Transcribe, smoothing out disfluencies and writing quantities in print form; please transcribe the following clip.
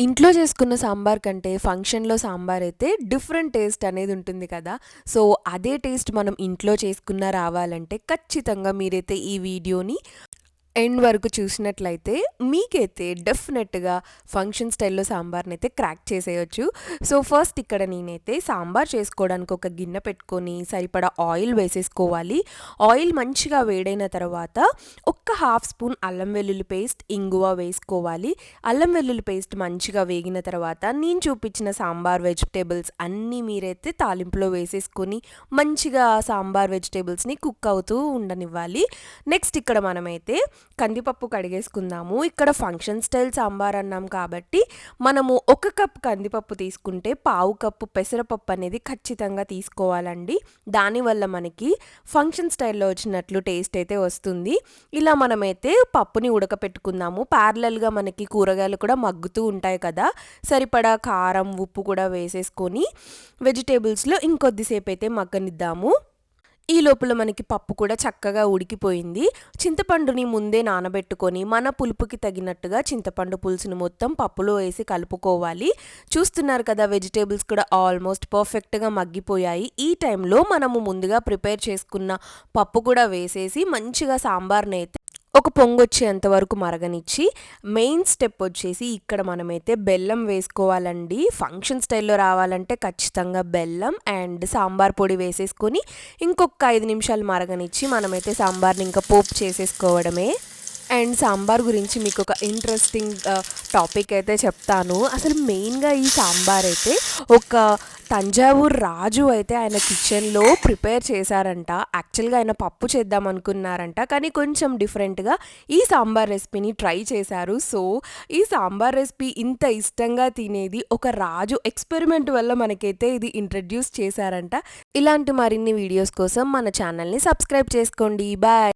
ఇంట్లో చేసుకున్న సాంబార్ కంటే ఫంక్షన్‌లో సాంబారైతే డిఫరెంట్ టేస్ట్ అనేది ఉంటుంది కదా! సో, అదే టేస్ట్ మనం ఇంట్లో చేసుకున్న రావాలంటే ఖచ్చితంగా మీరైతే ఈ వీడియోని ఎండ్ వరకు చూసినట్లయితే మీకైతే డెఫినెట్‌గా ఫంక్షన్ స్టైల్‌లో సాంబార్‌నైతే క్రాక్ చేసేయొచ్చు. సో, ఫస్ట్ ఇక్కడ నేనైతే సాంబార్ చేసుకోవడానికి ఒక గిన్నె పెట్టుకొని సరిపడా ఆయిల్ వేసేసుకోవాలి. ఆయిల్ మంచిగా వేడైన తర్వాత ఒక్క హాఫ్ స్పూన్ అల్లం వెల్లుల్లి పేస్ట్, ఇంగువ వేసుకోవాలి. అల్లం వెల్లుల్లి పేస్ట్ మంచిగా వేగిన తర్వాత నేను చూపించిన సాంబార్ వెజిటబుల్స్ అన్నీ మీరైతే తాలింపులో వేసేసుకొని మంచిగా సాంబార్ వెజిటబుల్స్‌ని కుక్ అవుతూ ఉండనివ్వాలి. నెక్స్ట్ ఇక్కడ మనమైతే కందిపప్పు కడిగేసుకుందాము. ఇక్కడ ఫంక్షన్ స్టైల్ సాంబార్ అన్నాం కాబట్టి మనము ఒక కప్ కందిపప్పు తీసుకుంటే పావు కప్పు పెసరపప్పు అనేది ఖచ్చితంగా తీసుకోవాలండి. దానివల్ల మనకి ఫంక్షన్ స్టైల్‌లో వచ్చినట్లు టేస్ట్ అయితే వస్తుంది. ఇలా మనమైతే పప్పుని ఉడకపెట్టుకుందాము. ప్యారలల్‌గా మనకి కూరగాయలు కూడా మగ్గుతూ ఉంటాయి కదా! సరిపడా కారం, ఉప్పు కూడా వేసేసుకొని వెజిటబుల్స్‌లో ఇంకొద్దిసేపు అయితే మగ్గనిద్దాము. ఈ లోపల మనకి పప్పు కూడా చక్కగా ఉడికిపోయింది. చింతపండుని ముందే నానబెట్టుకొని మన పులుపుకి తగినట్టుగా చింతపండు పులుసుని మొత్తం పప్పులో వేసి కలుపుకోవాలి. చూస్తున్నారు కదా వెజిటబుల్స్ కూడా ఆల్మోస్ట్ పర్ఫెక్ట్‌గా మగ్గిపోయాయి. ఈ టైంలో మనము ముందుగా ప్రిపేర్ చేసుకున్న పప్పు కూడా వేసేసి మంచిగా సాంబార్‌నైతే ఒక పొంగొచ్చేంత వరకు మరగనిచ్చి మెయిన్ స్టెప్ వచ్చేసి ఇక్కడ మనమైతే బెల్లం వేసుకోవాలండి. ఫంక్షన్ స్టైల్‌లో రావాలంటే ఖచ్చితంగా బెల్లం అండ్ సాంబార్ పొడి వేసేసుకొని ఇంకొక 5 నిమిషాలు మరగనిచ్చి మనమైతే సాంబార్‌ని ఇంకా పోపు చేసేసుకోవడమే. అండ్ సాంబార్ గురించి మీకు ఒక ఇంట్రెస్టింగ్ టాపిక్ అయితే చెప్తాను. అసలు మెయిన్‌గా ఈ సాంబార్ అయితే ఒక తంజావూరు రాజు అయితే ఆయన కిచెన్‌లో ప్రిపేర్ చేశారంట. యాక్చువల్‌గా ఆయన పప్పు చేద్దాం అనుకున్నారంట. కానీ కొంచెం డిఫరెంట్‌గా ఈ సాంబార్ రెసిపీని ట్రై చేశారు. సో, ఈ సాంబార్ రెసిపీ ఇంత ఇష్టంగా తినేది ఒక రాజు ఎక్స్‌పెరిమెంట్ వల్ల మనకైతే ఇది ఇంట్రడ్యూస్ చేశారంట. ఇలాంటి మరిన్ని వీడియోస్ కోసం మన ఛానల్‌ని సబ్స్క్రైబ్ చేసుకోండి. బాయ్.